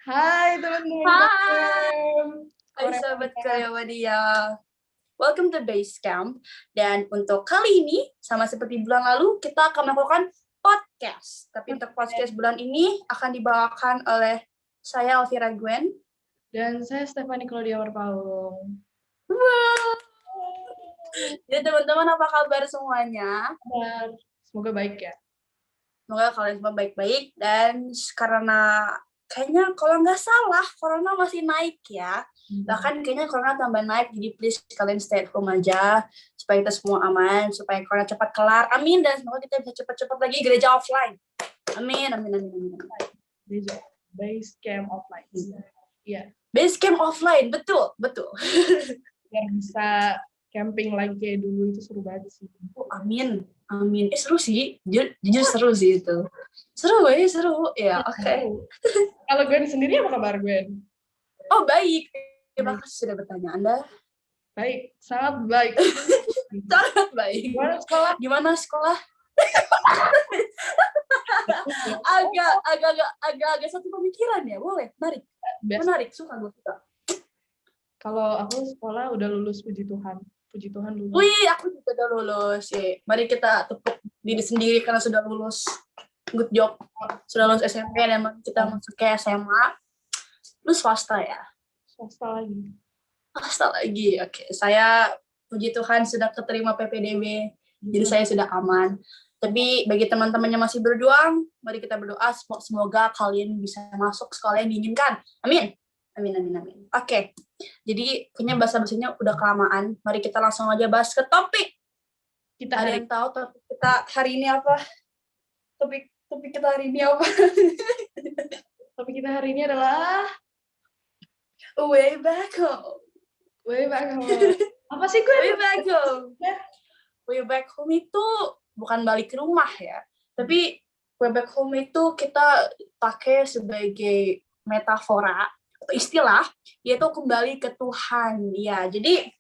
Hai teman-teman Hai, hai Korea sahabat Media. Korea Media. Welcome to Basecamp. Dan untuk kali ini, sama seperti bulan lalu, kita akan melakukan podcast. Tapi untuk podcast bulan ini akan dibawakan oleh saya, Elvira Gwen. Dan saya Stephanie Claudia Marpaung. Jadi teman-teman, apa kabar semuanya? Semoga baik ya. Semoga kalian semua baik-baik. Dan karena kayaknya kalau nggak salah, corona masih naik ya. Bahkan kayaknya corona tambah naik, jadi please kalian stay at home aja, supaya kita semua aman, supaya corona cepat kelar. Amin, dan semoga kita bisa cepat-cepat lagi gereja offline. Amin, amin, amin, amin. Basecamp offline. Iya. Basecamp offline, betul, betul. Biar bisa camping lagi kayak dulu, itu seru banget sih. Oh, amin, amin. Seru sih, jujur seru sih itu. Seru, seru. Ya, oke. Kalau Gwen sendiri apa kabar Gwen? Oh, baik. Terima kasih sudah bertanya Anda. Baik, sangat baik. Sangat baik. Gimana sekolah? Gimana sekolah? agak satu pemikiran ya, boleh, menarik, suka gue suka. Kalau aku sekolah udah lulus, puji Tuhan lulus. Wih, aku juga udah lulus ya. Mari kita tepuk diri sendiri karena sudah lulus. Good job, sudah lulus SMP dan kita masuk ke SMA. Lu swasta ya? Swasta lagi. Oke. Saya puji Tuhan sudah keterima PPDB, jadi saya sudah aman. Tapi bagi teman-teman yang masih berjuang, mari kita berdoa semoga kalian bisa masuk sekolah yang diinginkan. Amin. Amin. Oke. Jadi kayaknya bahasa-bahasanya udah kelamaan. Mari kita langsung aja bahas ke topik. Ada yang tahu topik kita hari ini apa? Topik kita hari ini apa? Topik kita hari ini adalah Way back home. Apa sih gue? Way back home. Way back home itu bukan balik ke rumah ya. Tapi way back home itu kita pakai sebagai metafora atau istilah, yaitu kembali ke Tuhan. Ya, jadi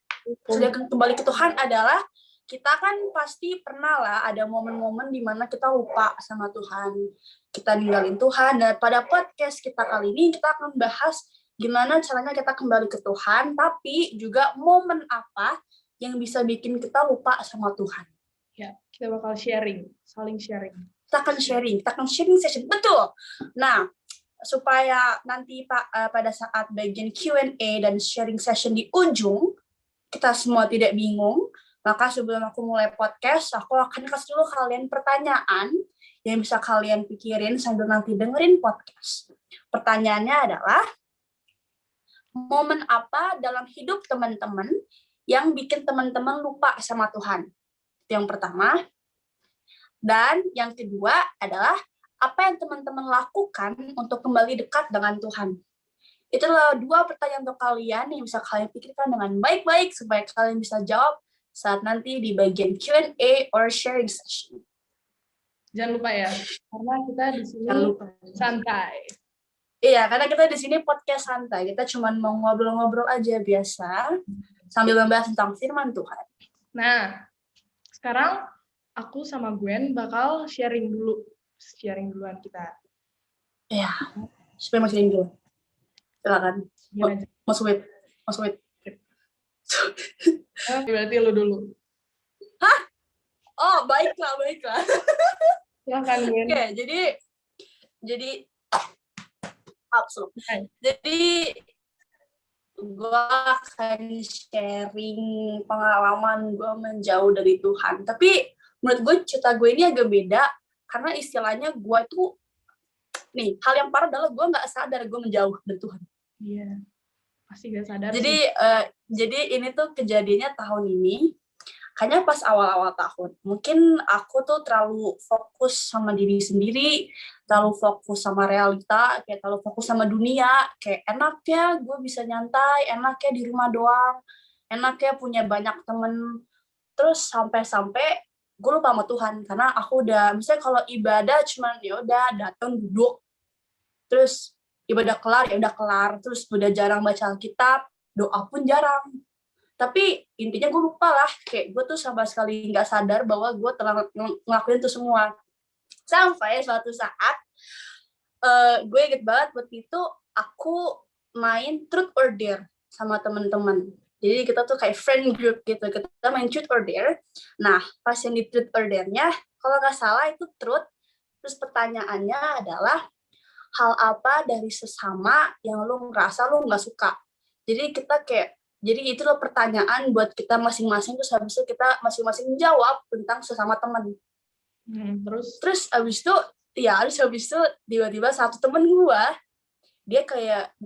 sudah kembali ke Tuhan adalah kita kan pasti pernah lah ada momen-momen di mana kita lupa sama Tuhan. Kita ninggalin Tuhan. Dan pada podcast kita kali ini kita akan bahas gimana caranya kita kembali ke Tuhan, tapi juga momen apa yang bisa bikin kita lupa sama Tuhan. Ya, kita bakal saling sharing. Kita akan sharing session, betul. Nah, supaya nanti pada saat bagian Q&A dan sharing session di ujung, kita semua tidak bingung, maka sebelum aku mulai podcast, aku akan kasih dulu kalian pertanyaan yang bisa kalian pikirin sambil nanti dengerin podcast. Pertanyaannya adalah, momen apa dalam hidup teman-teman yang bikin teman-teman lupa sama Tuhan? Itu yang pertama. Dan yang kedua adalah, apa yang teman-teman lakukan untuk kembali dekat dengan Tuhan? Itulah dua pertanyaan untuk kalian yang bisa kalian pikirkan dengan baik-baik supaya kalian bisa jawab saat nanti di bagian Q&A or sharing session. Jangan lupa ya, karena kita di sini santai. Iya, karena kita di sini podcast santai. Kita cuma mau ngobrol-ngobrol aja biasa sambil membahas tentang firman Tuhan. Nah, sekarang aku sama Gwen bakal sharing duluan kita. Iya, supaya mau sharing dulu. Silakan. Mau sweet. Berarti lu dulu. Hah? Oh, baiklah. Silakan, Gwen. Oke, jadi absolut. Jadi gue akan sharing pengalaman gue menjauh dari Tuhan. Tapi menurut gue cerita gue ini agak beda karena istilahnya gue tuh hal yang parah adalah gue nggak sadar gue menjauh dari Tuhan. Iya, pasti nggak sadar. Jadi ini tuh kejadiannya tahun ini. Kayaknya pas awal-awal tahun, mungkin aku tuh terlalu fokus sama diri sendiri, terlalu fokus sama realita, kayak terlalu fokus sama dunia, kayak enaknya gue bisa nyantai, enaknya di rumah doang, enaknya punya banyak temen, terus sampai-sampai gue lupa sama Tuhan, karena aku udah, misalnya kalau ibadah cuman ya udah datang duduk, terus ibadah kelar ya udah kelar, terus udah jarang baca Alkitab, doa pun jarang. Tapi intinya gue lupa lah, kayak gue tuh sama sekali nggak sadar bahwa gue telah ngelakuin itu semua. Sampai suatu saat, gue inget banget waktu itu aku main truth or dare sama teman-teman. Jadi kita tuh kayak friend group gitu. Kita main truth or dare. Nah, pas yang di truth or dare-nya, kalau nggak salah itu truth. Terus pertanyaannya adalah hal apa dari sesama yang lu ngerasa lu nggak suka. Jadi kita kayak, jadi itu loh pertanyaan buat kita masing-masing. Terus habis itu kita masing-masing jawab tentang sesama teman. Terus habis itu, tiba-tiba satu temen gua, dia kayak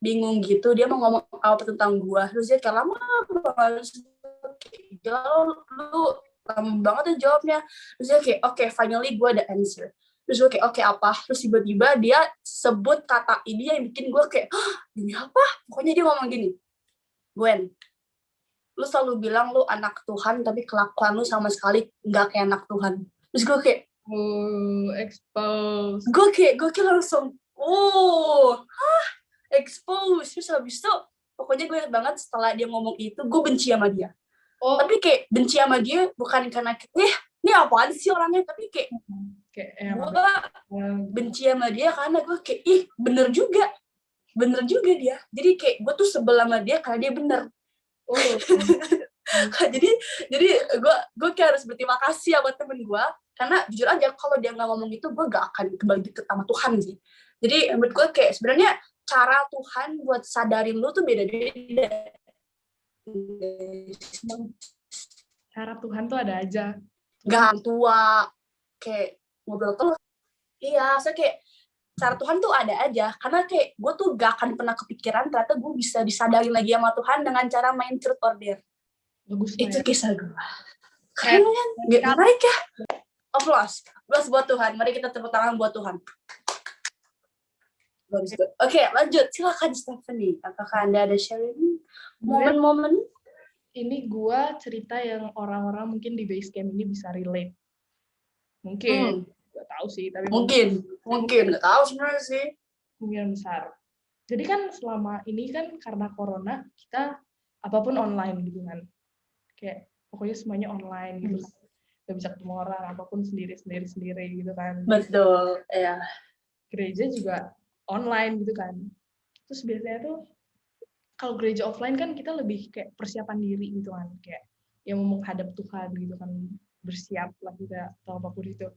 bingung gitu, dia mau ngomong apa tentang gua, terus dia kayak lama banget, lu lama banget tuh jawabnya, terus dia kayak oke, finally gua ada answer, terus gue kayak oke apa, terus tiba-tiba dia sebut kata ini yang bikin gue kayak demi apa, pokoknya dia ngomong gini, Gwen, lu selalu bilang lu anak Tuhan tapi kelakuan lu sama sekali nggak kayak anak Tuhan, terus gue kayak expose. Gue kayak langsung, expose. Terus habis itu, pokoknya gue ingat banget setelah dia ngomong itu, gue benci sama dia. Tapi kayak benci sama dia bukan karena, ini apaan sih orangnya, tapi kayak gue benci sama dia karena gue kayak, bener juga dia. Jadi kayak gue tuh sebel sama dia karena dia bener. jadi gue kayak harus berterima kasih sama temen gue, karena jujur aja kalau dia nggak ngomong itu gue gak akan kembali deket sama Tuhan sih. Jadi menurut gue kayak sebenarnya cara Tuhan buat sadarin lu tuh beda-beda. Cara Tuhan tuh ada aja. Gak tua kayak ngobrol terus. Iya, saya kayak cara Tuhan tuh ada aja, karena kayak gue tuh gak akan pernah kepikiran ternyata gue bisa disadarin lagi sama Tuhan dengan cara main truth or dare. Bagus itu ya. Kisah gue keren kan, gak menarik ya. Applause buat Tuhan, mari kita tepuk tangan buat Tuhan. Oke, lanjut, silakan Stephanie, apakah Anda ada sharing momen-momen? Ini gue cerita yang orang-orang mungkin di base camp ini bisa relate, mungkin nggak tahu sih, tapi mungkin nggak tahu sebenarnya sih, mungkin besar. Jadi kan selama ini kan karena corona kita apapun online gitu kan, kayak pokoknya semuanya online gitu kan, nggak bisa ketemu orang, apapun sendiri gitu kan. Betul, ya. Gereja juga online gitu kan. Terus biasanya tuh kalau gereja offline kan kita lebih kayak persiapan diri gitu kan, kayak yang mau menghadap Tuhan gitu kan, bersiap lah kita atau apapun itu.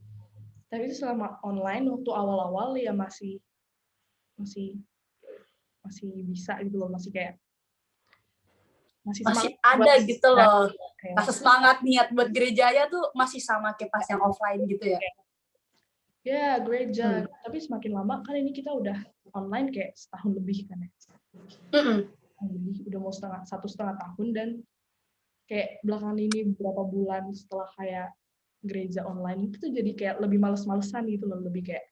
Tapi itu selama online waktu awal-awal ya masih bisa gitu loh, masih ada gitu loh, rasa semangat niat buat gerejanya tuh masih sama kayak pas yang offline gitu ya. Ya gereja, tapi semakin lama kan ini kita udah online kayak setahun lebih kan ya. Udah mau 1,5 tahun, dan kayak belakangan ini beberapa bulan setelah kayak gereja online itu tuh jadi kayak lebih males-malesan gitu loh, lebih kayak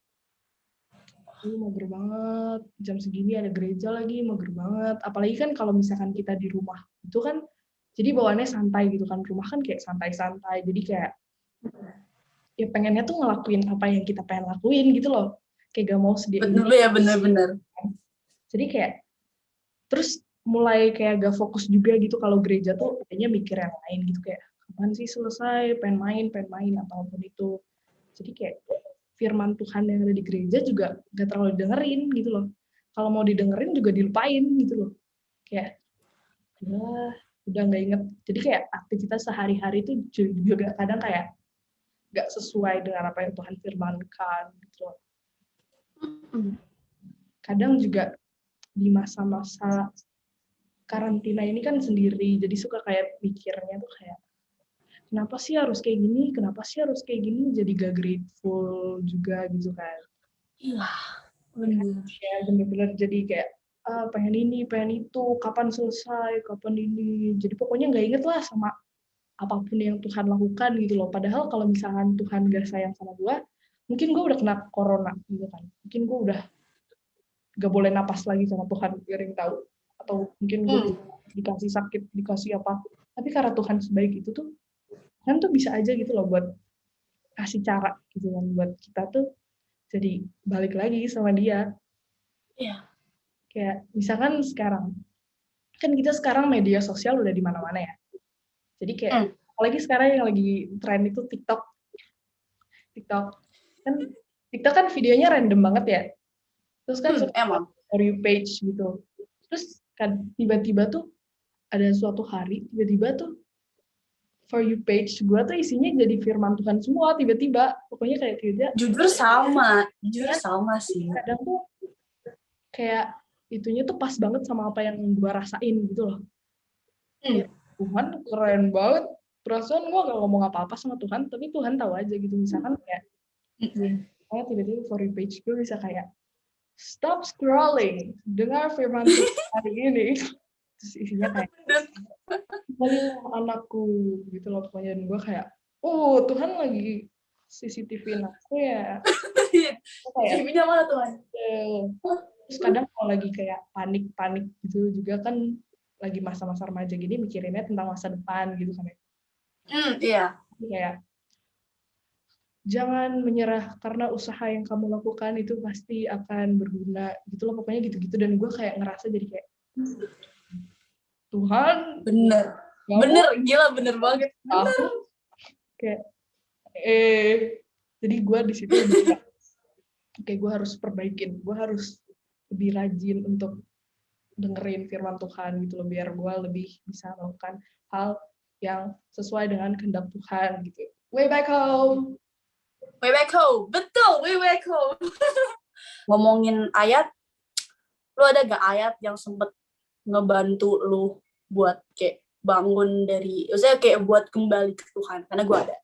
mager banget, jam segini ada gereja lagi, mager banget. Apalagi kan kalau misalkan kita di rumah itu kan jadi bawaannya santai gitu kan, rumah kan kayak santai-santai, jadi kayak ya pengennya tuh ngelakuin apa yang kita pengen lakuin gitu loh, kayak gak mau sedih. Bener. Jadi kayak terus mulai kayak gak fokus juga gitu kalau gereja tuh kayaknya mikir yang lain gitu, kayak kapan sih selesai, pengen main apapun itu. Jadi kayak firman Tuhan yang ada di gereja juga gak terlalu dengerin gitu loh. Kalau mau didengerin juga dilupain gitu loh. Kayak udah gak inget. Jadi kayak aktivitas sehari-hari itu juga kadang kayak gak sesuai dengan apa yang Tuhan firmankan gitu loh. Kadang juga di masa-masa karantina ini kan sendiri, jadi suka kayak mikirnya tuh kayak kenapa sih harus kayak gini, jadi gak grateful juga gitu kan. Iya, bener. Ya bener-bener jadi kayak pengen ini, pengen itu, kapan selesai, kapan ini, jadi pokoknya gak inget lah sama apapun yang Tuhan lakukan gitu loh. Padahal kalau misalkan Tuhan gak sayang sama gue, mungkin gue udah kena corona gitu kan, mungkin gue udah gak boleh napas lagi sama Tuhan, gak ada yang tahu, atau mungkin gue dikasih sakit, dikasih apa, tapi karena Tuhan sebaik itu tuh kan tuh bisa aja gitu loh buat kasih cara gitu kan buat kita tuh jadi balik lagi sama dia. Iya. Kayak misalkan sekarang kan kita sekarang media sosial udah di mana-mana ya. Jadi kayak apalagi sekarang yang lagi tren itu TikTok. Kan TikTok kan videonya random banget ya. Terus kan For You page gitu. Terus kan tiba-tiba tuh ada suatu hari tiba-tiba tuh For You page gue tuh isinya jadi firman Tuhan semua tiba-tiba. Pokoknya kayak tiba-tiba. Jujur sama sih. Kadang tuh kayak itunya tuh pas banget sama apa yang gue rasain gitu loh. Kayak, Tuhan keren banget. Perasaan gue gak ngomong apa-apa sama Tuhan, tapi Tuhan tahu aja gitu. Misalkan kayak, tiba-tiba For You page gue bisa kayak, stop scrolling, dengar firman Tuhan hari ini. Terus isinya kayak, kembalilah anakku, gitu loh. Pokoknya gue kayak, Tuhan lagi CCTV-in aku ya. CCTV-nya mana Tuhan? Terus kadang kalau lagi kayak panik-panik gitu juga kan lagi masa-masa remaja gini mikirinnya tentang masa depan gitu kan ya. Iya. Kayak jangan menyerah karena usaha yang kamu lakukan itu pasti akan berguna gitu loh, pokoknya gitu-gitu. Dan gue kayak ngerasa jadi kayak Tuhan bener gila bener banget bener. Kayak jadi gue di situ kayak gue harus perbaikin, gue harus lebih rajin untuk dengerin firman Tuhan gitu loh, biar gue lebih bisa melakukan hal yang sesuai dengan kehendak Tuhan gitu. Way back home, betul, way back home. Ngomongin ayat, lu ada gak ayat yang sempet ngebantu lu buat kayak bangun dari, maksudnya kayak buat kembali ke Tuhan? Karena gue ada.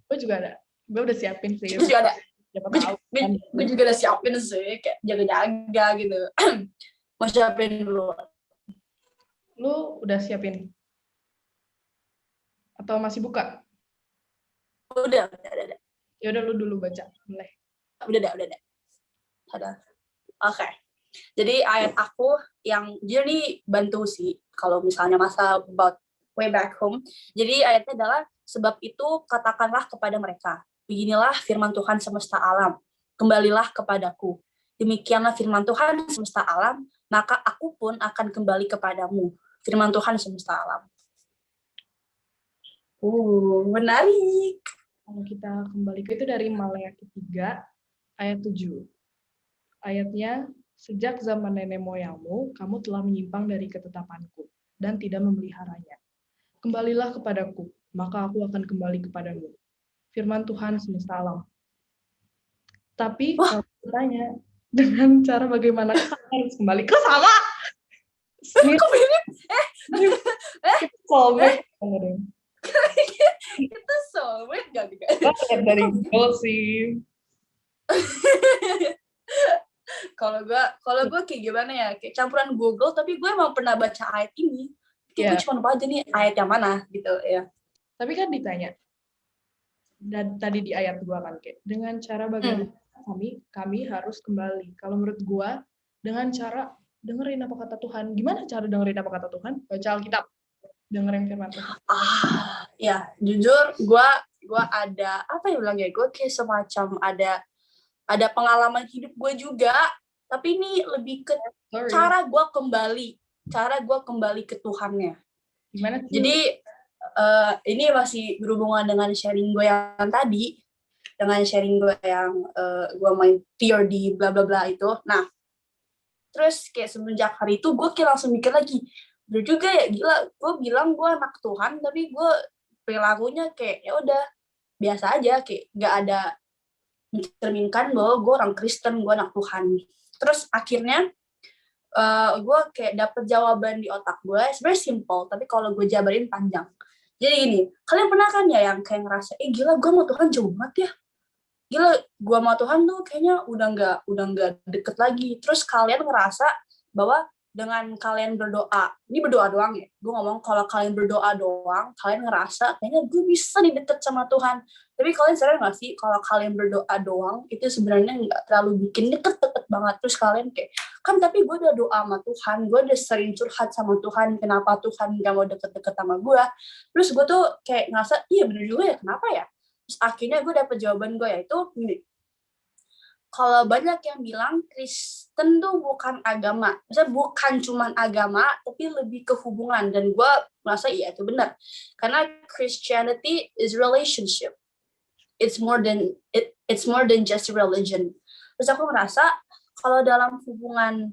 Gue juga ada, gue udah siapin sih. Gue juga ada. Kan. Gue juga udah siapin sih, kayak jaga-jaga gitu. Mau siapin dulu. Lu udah siapin? Atau masih buka? Udah. Ya udah lu dulu baca, boleh. Udah. Ada. Oke. Jadi ayat aku yang dia nih bantu sih kalau misalnya masa about way back home. Jadi ayatnya adalah sebab itu katakanlah kepada mereka, beginilah firman Tuhan semesta alam, kembalilah kepadaku. Demikianlah firman Tuhan semesta alam, maka aku pun akan kembali kepadamu. Firman Tuhan semesta alam. Menarik. Kalau kita kembali ke itu dari Maleakhi 3 ayat 7. Ayatnya, sejak zaman nenek moyangmu, kamu telah menyimpang dari ketetapanku dan tidak memeliharanya. Kembalilah kepadaku, maka aku akan kembali kepadamu. Firman Tuhan semesta alam. Tapi kalau ditanya, dengan cara bagaimana kita harus kembali? Kok sama? Kok mirip? Itu soulmate gak? Dari Google sih. Kalau gue kayak gimana ya, kayak campuran Google, tapi gue emang pernah baca ayat ini. Kayak gue cuma lupa aja nih ayat yang mana gitu ya. Tapi kan ditanya, dan tadi di ayat 2 kan kayak dengan cara bagaimana kami harus kembali. Kalau menurut gue, dengan cara dengerin apa kata Tuhan. Gimana cara dengerin apa kata Tuhan? Baca Alkitab, dengerin firman Tuhan. Ya jujur gue ada apa ya bilangnya, gue kayak semacam ada pengalaman hidup gue juga, tapi ini lebih ke cara gue kembali ke Tuhannya. Gimana sih? Jadi ini masih berhubungan dengan sharing gue yang tadi, dengan sharing gue yang gue main tier di bla bla bla itu. Nah, terus kayak semenjak hari itu gue kayak langsung mikir lagi, udah juga ya, gila, gue bilang gue anak Tuhan, tapi gue perilakunya kayak ya udah biasa aja, kayak gak ada mencerminkan bahwa gue orang Kristen, gue anak Tuhan. Terus akhirnya gue kayak dapet jawaban di otak gue, sebenarnya simple, tapi kalau gue jabarin panjang. Jadi gini, kalian pernah kan ya yang kayak ngerasa, gila gue sama Tuhan jauh banget ya, gila gue sama Tuhan tuh kayaknya udah nggak deket lagi. Terus kalian ngerasa bahwa dengan kalian berdoa, ini berdoa doang ya, gue ngomong kalau kalian berdoa doang, kalian ngerasa kayaknya gue bisa nih deket sama Tuhan. Tapi kalian sadar nggak sih kalau kalian berdoa doang itu sebenarnya nggak terlalu bikin deket banget. Terus kalian kayak, kan tapi gue udah doa sama Tuhan, gue udah sering curhat sama Tuhan, kenapa Tuhan gak mau deket-deket sama gue? Terus gue tuh kayak ngerasa, iya bener juga ya, kenapa ya? Terus akhirnya gue dapet jawaban gue, yaitu gini, kalau banyak yang bilang Kristen tuh bukan agama, maksudnya bukan cuman agama, tapi lebih ke hubungan. Dan gue merasa iya itu benar, karena Christianity is relationship. It's more than just religion. Terus aku merasa kalau dalam hubungan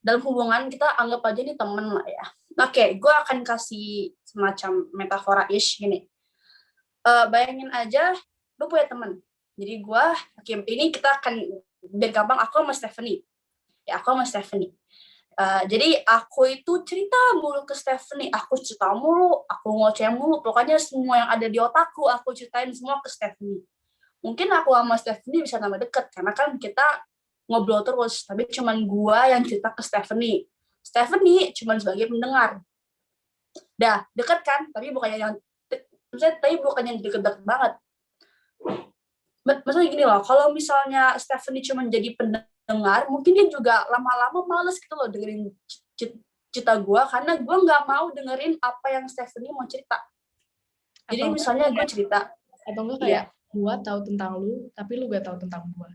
dalam hubungan kita anggap aja nih temen lah ya. Oke, gue akan kasih semacam metafora-ish gini. Bayangin aja, lu punya temen. Jadi ini kita akan, biar gampang, aku sama Stephanie. Ya, aku sama Stephanie. Jadi aku itu cerita mulu ke Stephanie, aku cerita mulu, aku ngoceh mulu, pokoknya semua yang ada di otakku aku ceritain semua ke Stephanie. Mungkin aku sama Stephanie bisa tambah deket karena kan kita ngobrol terus, tapi cuman gua yang cerita ke Stephanie. Stephanie cuman sebagai pendengar. Dah, deket kan, tapi bukannya yang deket-deket banget. Maksudnya gini loh, kalau misalnya Stephanie cuma jadi pendengar, mungkin dia juga lama-lama males gitu loh dengerin cerita gue, karena gue nggak mau dengerin apa yang Stephanie mau cerita. Jadi misalnya gue cerita, atau enggak kayak gue tahu tentang lu, tapi lu gak tahu tentang gue.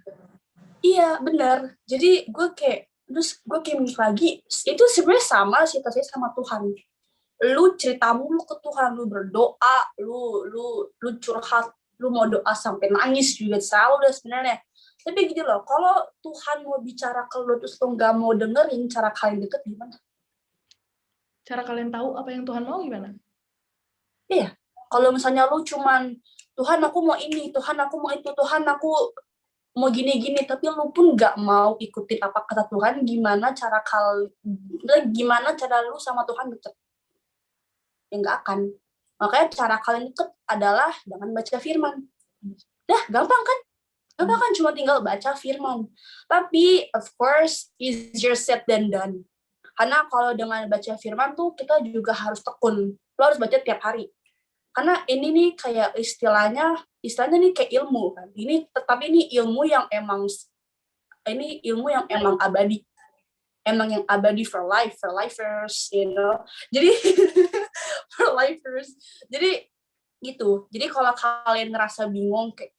Iya, benar. Jadi gue kayak mikir lagi, itu sebenarnya sama situasinya sama Tuhan. Lu cerita mulu ke Tuhan, lu berdoa, lu curhat, lu mau doa sampai nangis juga selalu deh sebenarnya. Tapi gini loh, kalau Tuhan mau bicara ke lu terus lu nggak mau dengerin, cara kalian deket gimana? Cara kalian tahu apa yang Tuhan mau gimana? Iya, kalau misalnya lu cuman, Tuhan aku mau ini, Tuhan aku mau itu, Tuhan aku mau gini-gini, tapi lu pun nggak mau ikutin apa kata Tuhan, gimana cara lu sama Tuhan deket? Ya nggak akan. Makanya cara kalian deket adalah dengan baca firman. Dah, gampang kan? Gampang kan, cuma tinggal baca firman. Tapi, of course, easier said than done. Karena kalau dengan baca firman tuh, kita juga harus tekun. Lo harus baca tiap hari. Karena ini nih kayak istilahnya nih kayak ilmu kan. Tetapi ini ilmu yang emang abadi. Emang yang abadi for lifers, you know. Jadi for lifers. Jadi gitu. Jadi kalau kalian ngerasa bingung kayak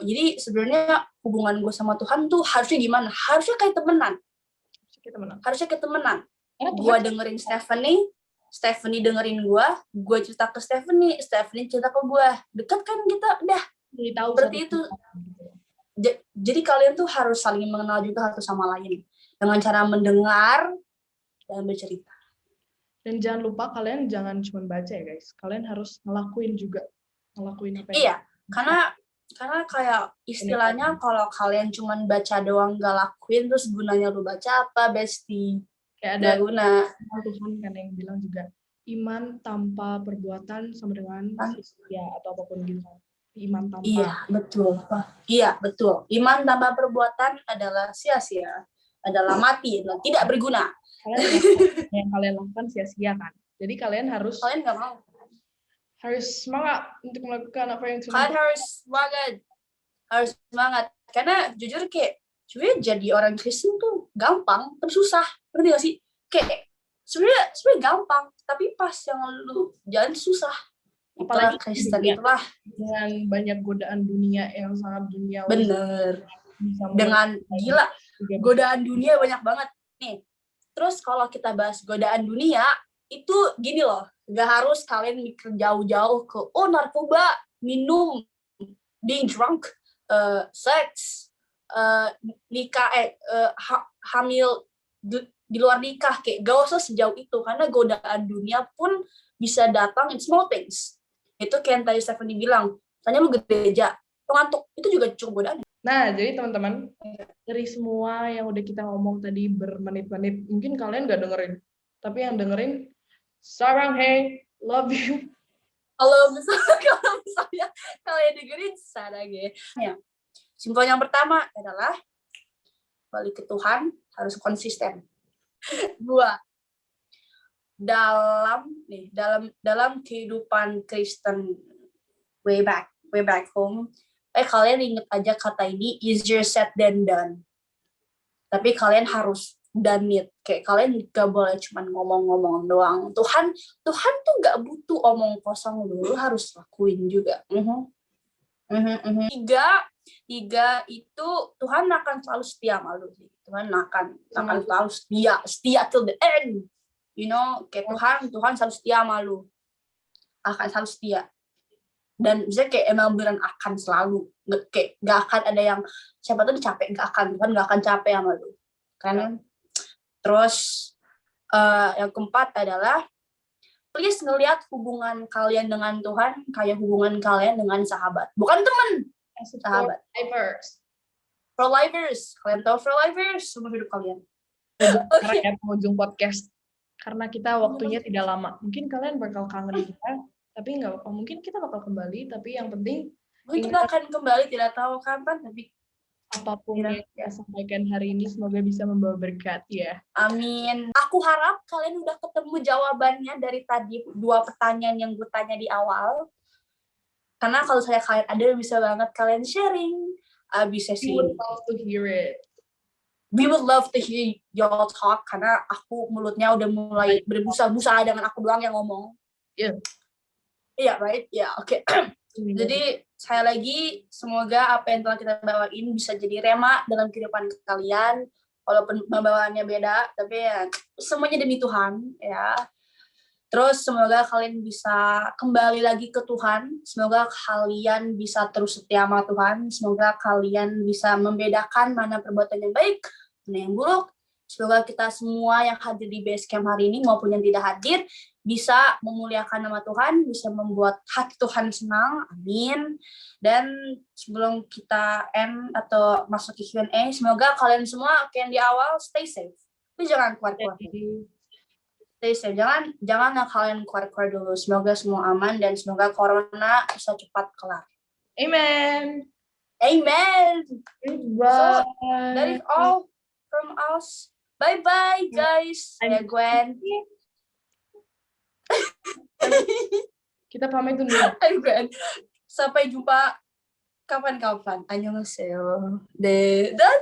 jadi sebenarnya hubungan gue sama Tuhan tuh harusnya gimana? Harusnya kayak temenan. Gue dengerin Stephanie dengerin gue cerita ke Stephanie cerita ke gue. Dekat kan kita udah. Seperti itu. Jadi kalian tuh harus saling mengenal juga satu sama lain dengan cara mendengar dan bercerita. Dan jangan lupa kalian jangan cuma baca ya guys, kalian harus ngelakuin juga, ngelakuin apa yang iya, karena kayak istilahnya kalau kalian cuma baca doang gak lakuin, terus gunanya lu baca apa, bestie? Kayak ada guna. Tuhan kan yang bilang juga, iman tanpa perbuatan sama dengan sia atau apapun gitu. Iman tanpa. Iya betul. Iman tanpa perbuatan adalah sia-sia, adalah mati, dan tidak berguna. Yang kalian lakukan sia-sia kan. Jadi kalian nggak mau. Harus semangat untuk melakukan apa yang kalian harus semangat. Karena jujur kayak sebenarnya jadi orang Kristen tuh gampang, tapi susah. Ngerti gak sih? Kayak sebenarnya gampang, tapi pas yang lu jalan susah. Apalagi Kristen itulah dengan banyak godaan dunia yang sangat duniawi. Bener. Dengan gila, godaan dunia banyak banget nih. Terus kalau kita bahas godaan dunia, itu gini loh, gak harus kalian mikir jauh-jauh ke narkoba, minum, being drunk, seks, nikah, hamil di luar nikah, kayak gak usah sejauh itu, karena godaan dunia pun bisa datang in small things. Itu kayak yang tadi Stephanie bilang, tanya lu gereja, ngantuk, itu juga cukup godaan. Nah, jadi teman-teman, dari semua yang udah kita ngomong tadi bermenit-menit, mungkin kalian gak dengerin. Tapi yang dengerin, sarang, hey, love you. Kalau misalnya kalian dengerin, sarang, ya. Simpel yang pertama adalah, balik ke Tuhan, harus konsisten. 2. Dalam kehidupan Kristen way back home, kalian ingat aja kata ini, easier said than done. Tapi kalian harus done it. Kayak kalian gak boleh cuma ngomong-ngomong doang. Tuhan tuh gak butuh omong kosong dulu, harus lakuin juga. 3 itu Tuhan akan selalu setia sama lu. Tuhan akan selalu setia till the end. You know, kayak Tuhan selalu setia sama lu. Akan selalu setia. Dan bisa kayak emang beneran akan selalu, kayak gak akan ada yang siapa tuh capek, Tuhan gak akan capek sama lu, karena Terus yang keempat adalah please ngelihat hubungan kalian dengan Tuhan kayak hubungan kalian dengan sahabat. Bukan teman, sahabat. For lifers. Kalian tahu for lifers semua hidup kalian. Oke. Ya, pengunjung podcast. Karena kita waktunya tidak lama. Mungkin kalian bakal kangen kita, tapi nggak apa-apa. Mungkin kita bakal kembali, tapi yang penting mungkin kita akan kembali, tidak tahu kapan, tapi apapun yang kita sampaikan hari ini semoga bisa membawa berkat ya. Amin. Aku harap kalian udah ketemu jawabannya dari tadi 2 pertanyaan yang gue tanya di awal. Karena kalau saya kalian ada bisa banget kalian sharing abis sesi. We would love to hear it. We would love to hear y'all talk karena aku mulutnya udah mulai berbusa-busa dengan aku doang yang ngomong. Iya. Iya, right? Iya, oke. Jadi saya lagi semoga apa yang telah kita bawain bisa jadi rema dalam kehidupan kalian, walaupun pembawaannya beda, tapi ya semuanya demi Tuhan ya. Terus semoga kalian bisa kembali lagi ke Tuhan, semoga kalian bisa terus setia sama Tuhan, semoga kalian bisa membedakan mana perbuatan yang baik, mana yang buruk. Semoga kita semua yang hadir di Basecamp hari ini maupun yang tidak hadir bisa memuliakan nama Tuhan, bisa membuat hati Tuhan senang, amin. Dan sebelum kita end atau masuk ke Q&A, semoga kalian semua kayak yang di awal stay safe. Tapi jangan keluar-keluar. Stay safe, jangan kalian keluar-keluar dulu. Semoga semua aman dan semoga corona bisa cepat kelar. Amen. Amen. Goodbye. So, that is all from us. Bye-bye, guys. Saya Gwen. Kita pamit dulu. I'm Gwen. Sampai jumpa kapan-kapan. Annyeonghaseyo. Dadah.